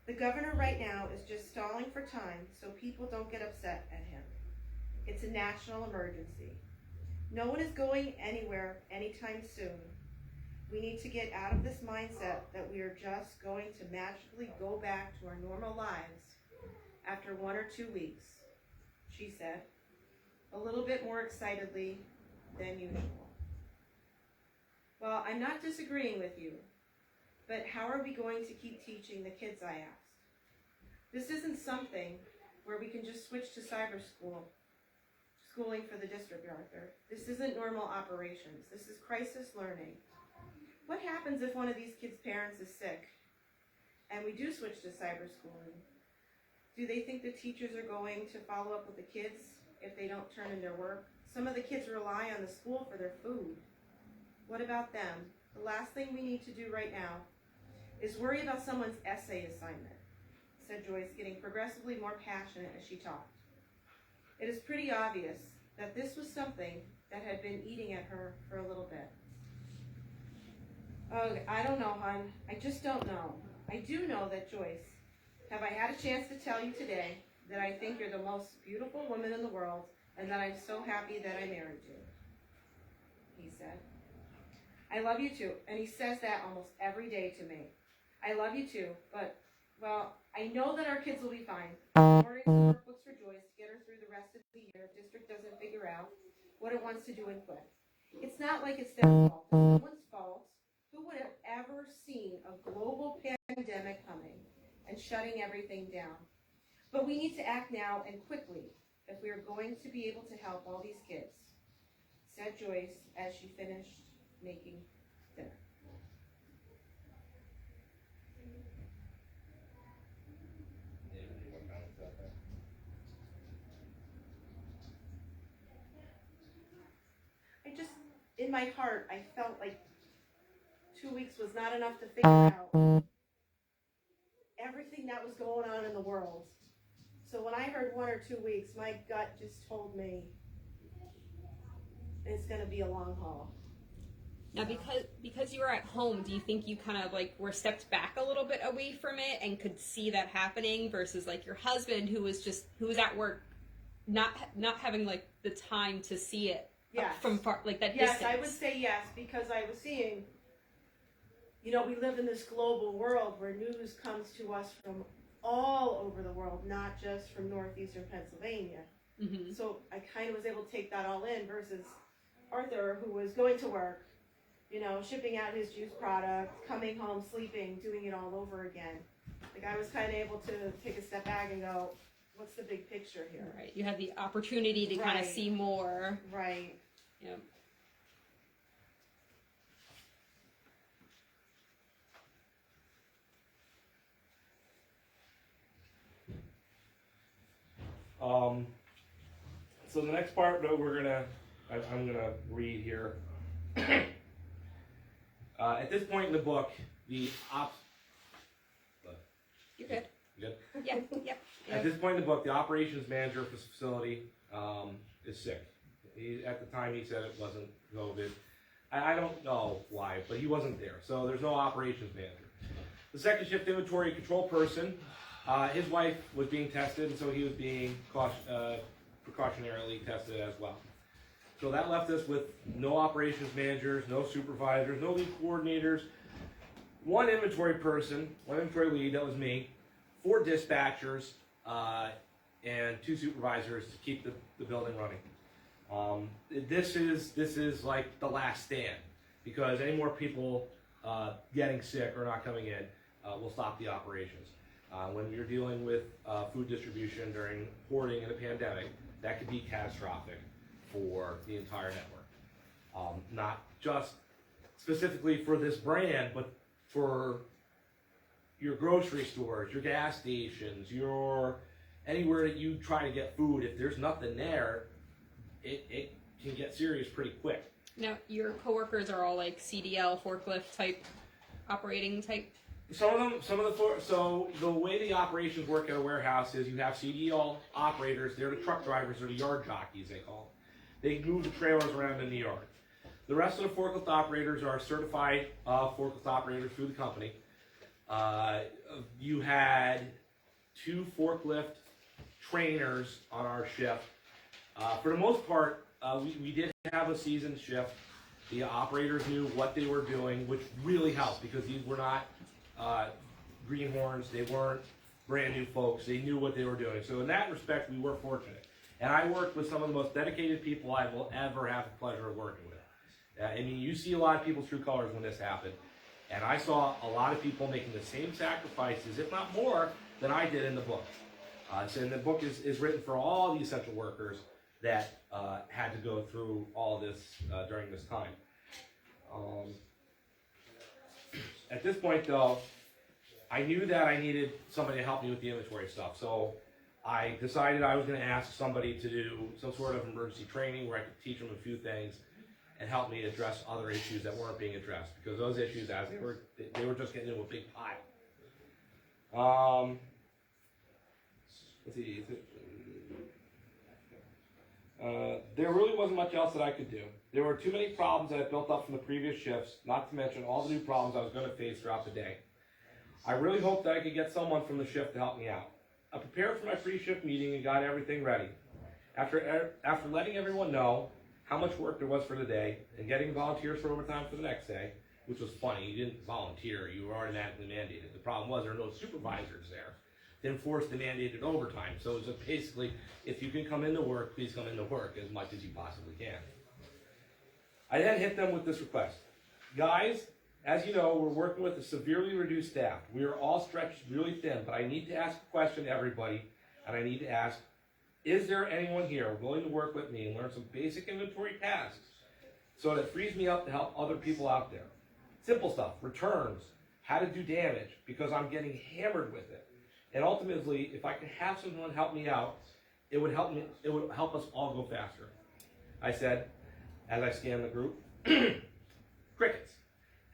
The governor right now is just stalling for time so people don't get upset at him. It's a national emergency. No one is going anywhere anytime soon. We need to get out of this mindset that we are just going to magically go back to our normal lives after 1 or 2 weeks, she said, a little bit more excitedly than usual. Well, I'm not disagreeing with you, but how are we going to keep teaching the kids, I asked. This isn't something where we can just switch to schooling for the district, Arthur. This isn't normal operations. This is crisis learning. What happens if one of these kids' parents is sick and we do switch to cyber schooling? Do they think the teachers are going to follow up with the kids if they don't turn in their work? Some of the kids rely on the school for their food. What about them? The last thing we need to do right now is worry about someone's essay assignment, said Joyce, getting progressively more passionate as she talked. It is pretty obvious that this was something that had been eating at her for a little bit. Oh, I don't know, hon. I just don't know. I do know that, Joyce, have I had a chance to tell you today that I think you're the most beautiful woman in the world and that I'm so happy that I married you, he said. I love you too, and he says that almost every day to me. I love you too, but, well, I know that our kids will be fine. Ordering some workbooks for Joyce to get her through the rest of the year if district doesn't figure out what it wants to do and quit. It's not like it's their fault. It's someone's fault. Who would have ever seen a global pandemic coming and shutting everything down? But we need to act now and quickly if we are going to be able to help all these kids, said Joyce as she finished making dinner. In my heart, I felt like 2 weeks was not enough to figure out everything that was going on in the world. So when I heard 1 or 2 weeks, my gut just told me it's going to be a long haul. Now, because you were at home, do you think you kind of like were stepped back a little bit away from it and could see that happening versus like your husband who was at work, not having like the time to see it? Yes. From far, like that yes, distance. I would say yes, because I was seeing, we live in this global world where news comes to us from all over the world, not just from northeastern Pennsylvania. Mm-hmm. So I kind of was able to take that all in versus Arthur, who was going to work, shipping out his juice product, coming home, sleeping, doing it all over again. Like I was kind of able to take a step back and go, what's the big picture here? Right. You had the opportunity to kind of see more. Right. Yep. So the next part that I'm gonna read here. At this point in the book, You're good. You good? Yep. At this point in the book, the operations manager for this facility is sick. At the time, he said it wasn't COVID. I don't know why, but he wasn't there. So there's no operations manager. The second shift inventory control person, his wife was being tested, and so he was being precautionarily tested as well. So that left us with no operations managers, no supervisors, no lead coordinators, one inventory person, one inventory lead, that was me, 4 dispatchers, and 2 supervisors to keep the building running. This is like the last stand, because any more people getting sick or not coming in will stop the operations. When you're dealing with food distribution during hoarding in a pandemic, that could be catastrophic for the entire network. Not just specifically for this brand, but for your grocery stores, your gas stations, anywhere that you try to get food. If there's nothing there, it can get serious pretty quick. Now, your coworkers are all like CDL, forklift type, operating type? So the way the operations work at a warehouse is you have CDL operators. They're the truck drivers, or the yard jockeys, they call them. They move the trailers around in the yard. The rest of the forklift operators are certified forklift operators through the company. You had 2 forklift trainers on our shift. For the most part, we did have a seasoned shift. The operators knew what they were doing, which really helped, because these were not greenhorns. They weren't brand new folks. They knew what they were doing. So in that respect, we were fortunate. And I worked with some of the most dedicated people I will ever have the pleasure of working with. I mean, you see a lot of people's true colors when this happened. And I saw a lot of people making the same sacrifices, if not more, than I did in the book. So the book is written for all the essential workers that had to go through all this during this time. At this point, though, I knew that I needed somebody to help me with the inventory stuff. So I decided I was going to ask somebody to do some sort of emergency training where I could teach them a few things and help me address other issues that weren't being addressed, because those issues, as they were just getting into a big pile. Let's see. There really wasn't much else that I could do. There were too many problems that had built up from the previous shifts, not to mention all the new problems I was going to face throughout the day. I really hoped that I could get someone from the shift to help me out. I prepared for my pre-shift meeting and got everything ready. After letting everyone know how much work there was for the day and getting volunteers for overtime for the next day, which was funny, you didn't volunteer, you were automatically mandated. The problem was there were no supervisors there to enforce the mandated overtime. So it was basically, if you can come into work, please come into work as much as you possibly can. I then hit them with this request. Guys, as you know, we're working with a severely reduced staff. We are all stretched really thin, but I need to ask a question to everybody, and I need to ask, is there anyone here willing to work with me and learn some basic inventory tasks so that it frees me up to help other people out there? Simple stuff, returns, how to do damage, because I'm getting hammered with it. And ultimately, if I could have someone help me out, it would help us all go faster. I said, as I scanned the group, crickets.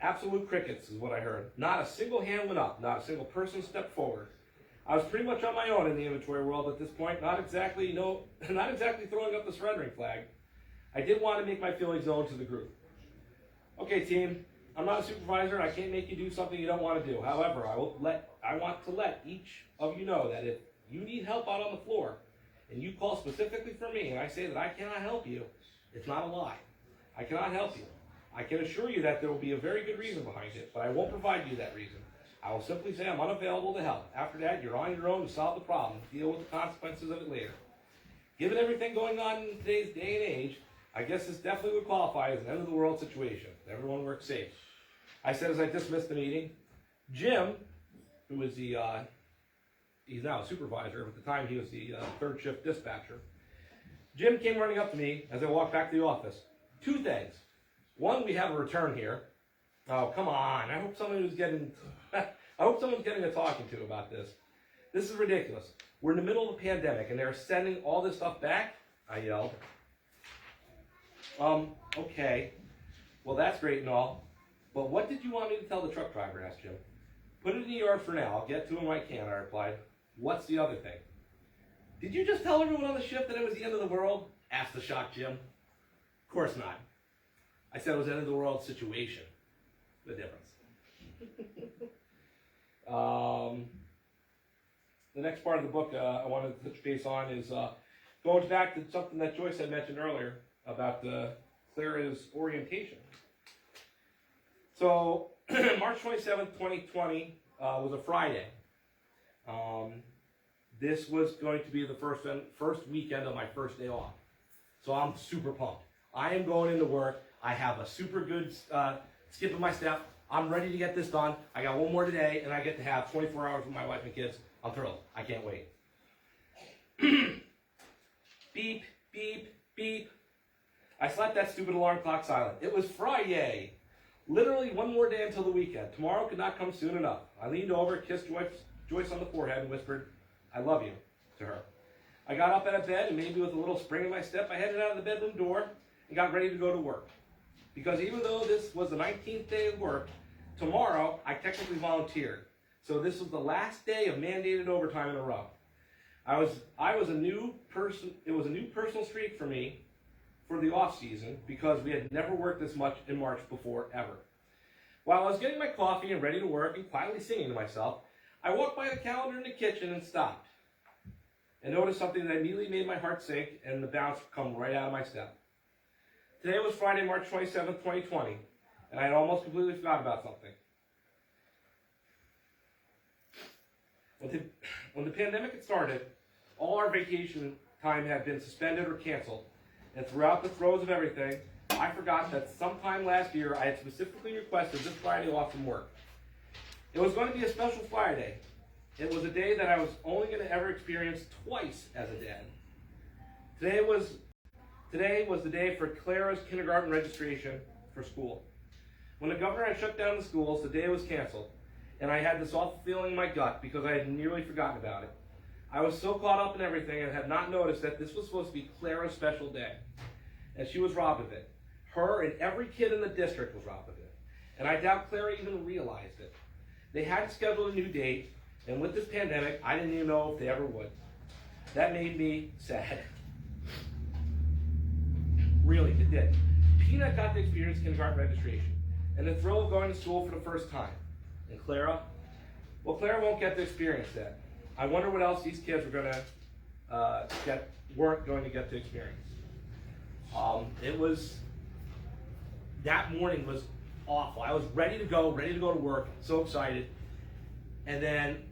Absolute crickets is what I heard. Not a single hand went up, not a single person stepped forward. I was pretty much on my own in the inventory world at this point, not exactly throwing up the surrendering flag. I did want to make my feelings known to the group. Okay, team, I'm not a supervisor and I can't make you do something you don't want to do. However, I want to let each of you know that if you need help out on the floor and you call specifically for me and I say that I cannot help you, it's not a lie. I cannot help you. I can assure you that there will be a very good reason behind it, but I won't provide you that reason. I will simply say I'm unavailable to help. After that, you're on your own to solve the problem, deal with the consequences of it later. Given everything going on in today's day and age, I guess this definitely would qualify as an end-of-the-world situation. Everyone works safe. I said as I dismissed the meeting, Jim, who is he's now a supervisor, but at the time he was the third shift dispatcher. Jim came running up to me as I walked back to the office. 2 things. One, we have a return here. Oh, come on. I hope someone's getting a talking to about this. This is ridiculous. We're in the middle of a pandemic and they're sending all this stuff back? I yelled. Okay. Well, that's great and all. But what did you want me to tell the truck driver? Asked Jim. Put it in the yard for now. I'll get to him when I can, I replied. What's the other thing? Did you just tell everyone on the ship that it was the end of the world? Asked the shocked Jim. Of course not. I said it was an end of the world situation. The difference. The next part of the book I wanted to touch base on is going back to something that Joyce had mentioned earlier about Clara's orientation. So March 27th, 2020 was a Friday. This was going to be the first weekend of my first day off. So I'm super pumped. I am going into work. I have a super good skip in my step. I'm ready to get this done. I got one more today, and I get to have 24 hours with my wife and kids. I'm thrilled. I can't wait. Beep, beep, beep. I slept that stupid alarm clock silent. It was Friday. Literally one more day until the weekend. Tomorrow could not come soon enough. I leaned over, kissed Joyce on the forehead, and whispered, "I love you," to her. I got up out of bed, and maybe with a little spring in my step, I headed out of the bedroom door and got ready to go to work. Because even though this was the 19th day of work, tomorrow I technically volunteered. So this was the last day of mandated overtime in a row. I was a new person. It was a new personal streak for me for the off season because we had never worked this much in March before ever. While I was getting my coffee and ready to work and quietly singing to myself, I walked by the calendar in the kitchen and stopped and noticed something that immediately made my heart sink and the bounce come right out of my step. Today was Friday, March 27th, 2020, and I had almost completely forgot about something. When the pandemic had started, all our vacation time had been suspended or canceled, and throughout the throes of everything, I forgot that sometime last year I had specifically requested this Friday off from work. It was going to be a special Friday. It was a day that I was only going to ever experience twice as a dad. Today was the day for Clara's kindergarten registration for school. When the governor had shut down the schools, the day was canceled, and I had this awful feeling in my gut because I had nearly forgotten about it. I was so caught up in everything and had not noticed that this was supposed to be Clara's special day, and she was robbed of it. Her and every kid in the district was robbed of it, and I doubt Clara even realized it. They hadn't scheduled a new date, and with this pandemic, I didn't even know if they ever would. That made me sad. Really, it did. Peanut got to experience kindergarten registration and the thrill of going to school for the first time. And Clara? Well, Clara won't get to experience that. I wonder what else these kids weren't going to get to experience. That morning was awful. I was ready to go to work, so excited. And then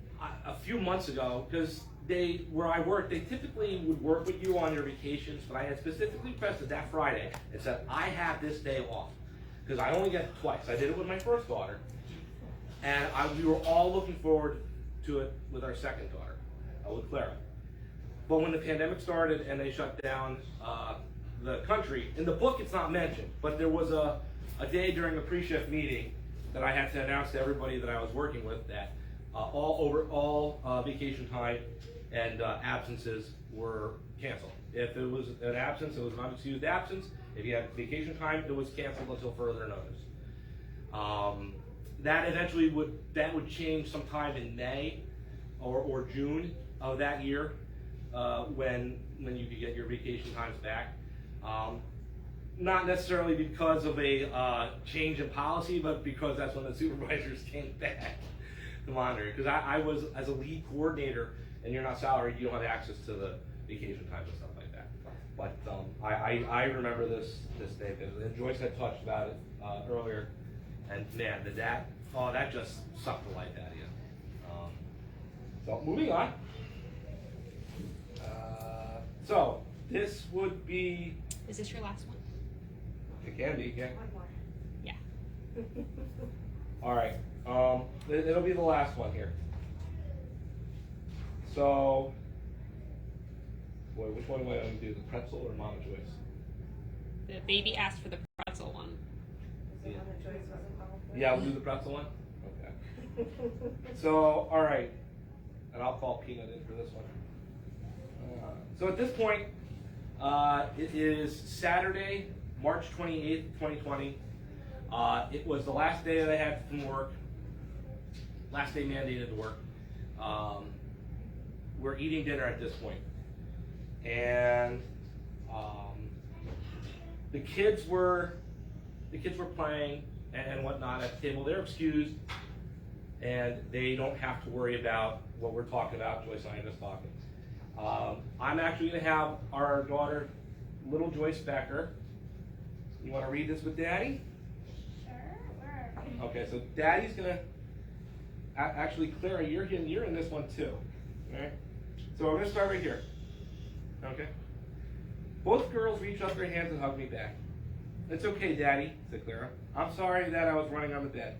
a few months ago, because where I work, they typically would work with you on your vacations, but I had specifically requested that Friday and said, I have this day off, because I only get it twice. I did it with my first daughter, and we were all looking forward to it with our second daughter, with Clara. But when the pandemic started and they shut down the country, in the book it's not mentioned, but there was a day during a pre-shift meeting that I had to announce to everybody that I was working with that all vacation time and absences were canceled. If it was an absence, it was an unexcused absence. If you had vacation time, it was canceled until further notice. That eventually would change sometime in May or June of that year when you could get your vacation times back. Not necessarily because of a change in policy, but because that's when the supervisors came back to monitor. Because I was, as a lead coordinator, and you're not salaried, you don't have access to the vacation time and stuff like that. But I remember this day, and Joyce had touched about it earlier, and man, that just sucked the life out of you. So moving on. So this would be. Is this your last one? It can be, yeah. One more. Yeah. All right. It'll be the last one here. So, boy, which one do I want to do? The pretzel or Mama Joyce? The baby asked for the pretzel one. Is the one that Joyce wasn't involved with? Yeah, we'll do the pretzel one. Okay. So, all right, and I'll call Peanut in for this one. So at this point, it is Saturday, March 28th, 2020. It was the last day that I had from work, last day mandated to work. We're eating dinner at this point. And the kids were playing and whatnot at the table. They're excused, and they don't have to worry about what we're talking about. Joyce and I are just talking. I'm actually going to have our daughter, little Joyce Becker. You want to read this with Daddy? Sure. Where are we? Okay, so Daddy's going to, actually Clara, you're in this one too. All right? So we're going to start right here. Okay? Both girls reached up their hands and hugged me back. "It's okay, Daddy," said Clara. "I'm sorry that I was running on the bed,"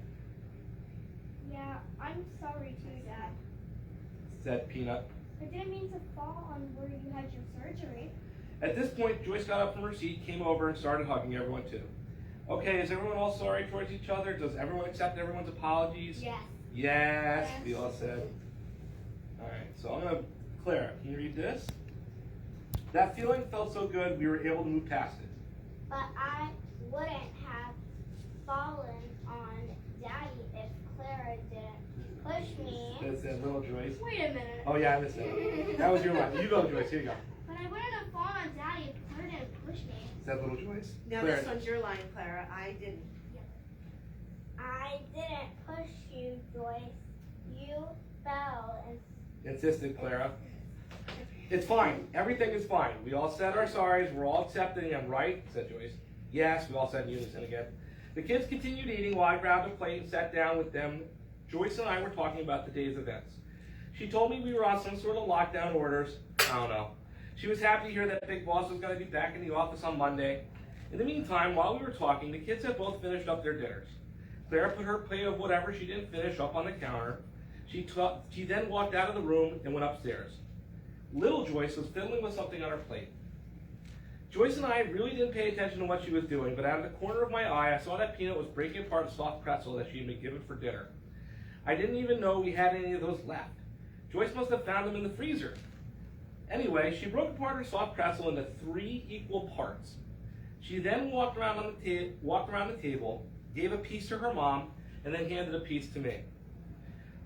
Yeah, I'm sorry too, Dad. said Peanut. I didn't mean to fall on where you had your surgery. At this point, Joyce got up from her seat, came over, and started hugging everyone too. "Okay, is everyone all sorry towards each other? Does everyone accept everyone's apologies?" Yes. Yes, we all said. Alright, so I'm going to, Clara, can you read this? "That feeling felt so good, we were able to move past it." But I wouldn't have fallen on Daddy if Clara didn't push me. It said little Joyce. Wait a minute. Oh yeah, I missed that. That was your line. You go, Joyce. Here you go. But I wouldn't have fallen on Daddy if Clara didn't push me. Is that little Joyce? Now Clara. this one's your line, Clara. I didn't. I didn't push you, Joyce. You fell and Insisted Clara. "It's fine. Everything is fine. We all said our sorries. We're all accepting them, right?" said Joyce. "Yes," we all said in unison again. The kids continued eating while I grabbed a plate and sat down with them. Joyce and I were talking about the day's events. She told me we were on some sort of lockdown orders. I don't know. She was happy to hear that Big Boss was going to be back in the office on Monday. In the meantime, while we were talking, the kids had both finished up their dinners. Clara put her plate of whatever she didn't finish up on the counter. She then walked out of the room and went upstairs. Little Joyce was fiddling with something on her plate. Joyce and I really didn't pay attention to what she was doing, but out of the corner of my eye, I saw that Peanut was breaking apart a soft pretzel that she had been given for dinner. I didn't even know we had any of those left. Joyce must have found them in the freezer. Anyway, she broke apart her soft pretzel into 3 equal parts. She then walked around the table, gave a piece to her mom, and then handed a piece to me.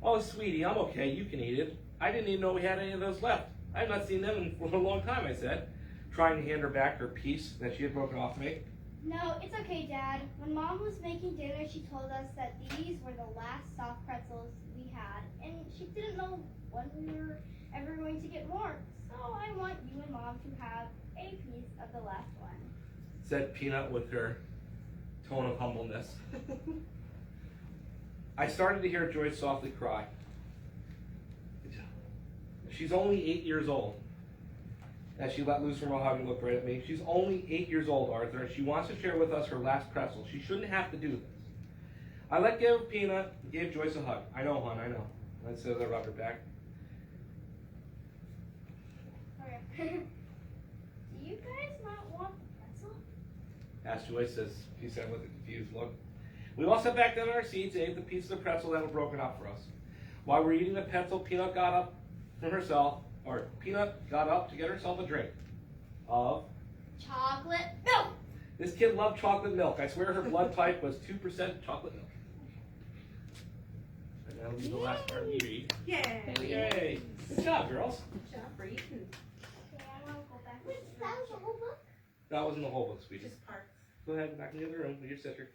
"Oh, sweetie, I'm okay. You can eat it. I didn't even know we had any of those left. I have not seen them in a long time," I said, trying to hand her back her piece that she had broken off to me. No, it's okay, Dad. When Mom was making dinner, she told us that these were the last soft pretzels we had, and she didn't know when we were ever going to get more. So I want you and Mom to have a piece of the last one. Said Peanut with her tone of humbleness. I started to hear Joyce softly cry. She's only 8 years old. As she let loose from her hug and looked right at me. "She's only 8 years old, Arthur, and she wants to share with us her last pretzel. She shouldn't have to do this." I let go of Peanut and gave Joyce a hug. "I know, hon, I know." I said as I rubbed her back. Okay. Do you guys not want the pretzel? Asked Joyce as she said with a confused look. We all sat back down in our seats and ate the pieces of pretzel that were broken up for us. While we were eating the pretzel, Peanut got up to get herself a drink of Chocolate milk. This kid loved chocolate milk. I swear her blood type was 2% chocolate milk. And that'll be the last part of me read. Yay! Yay! Good job, girls. Good job for eating. Okay, I want to go back. Wait, that was the whole book? That wasn't the whole book, sweetie. Just parts. Go ahead, back in the other room with your sister.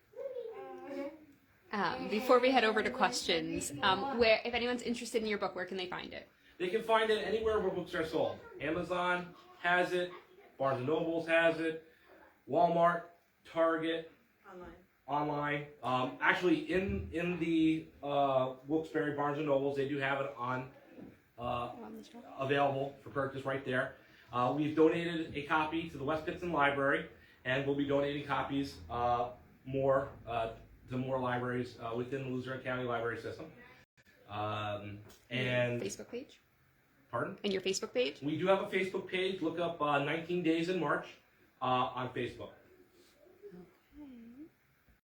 Before we head over to questions, if anyone's interested in your book, where can they find it? They can find it anywhere where books are sold. Amazon has it. Barnes & Nobles has it. Walmart, Target, online. Actually, in the Wilkes-Barre Barnes & Nobles, they do have it on available for purchase right there. We've donated a copy to the West Pittston Library, and we'll be donating copies more to more libraries within the Luzerne County Library System. And Facebook page? Pardon? And your Facebook page? We do have a Facebook page. Look up 19 Days in March on Facebook.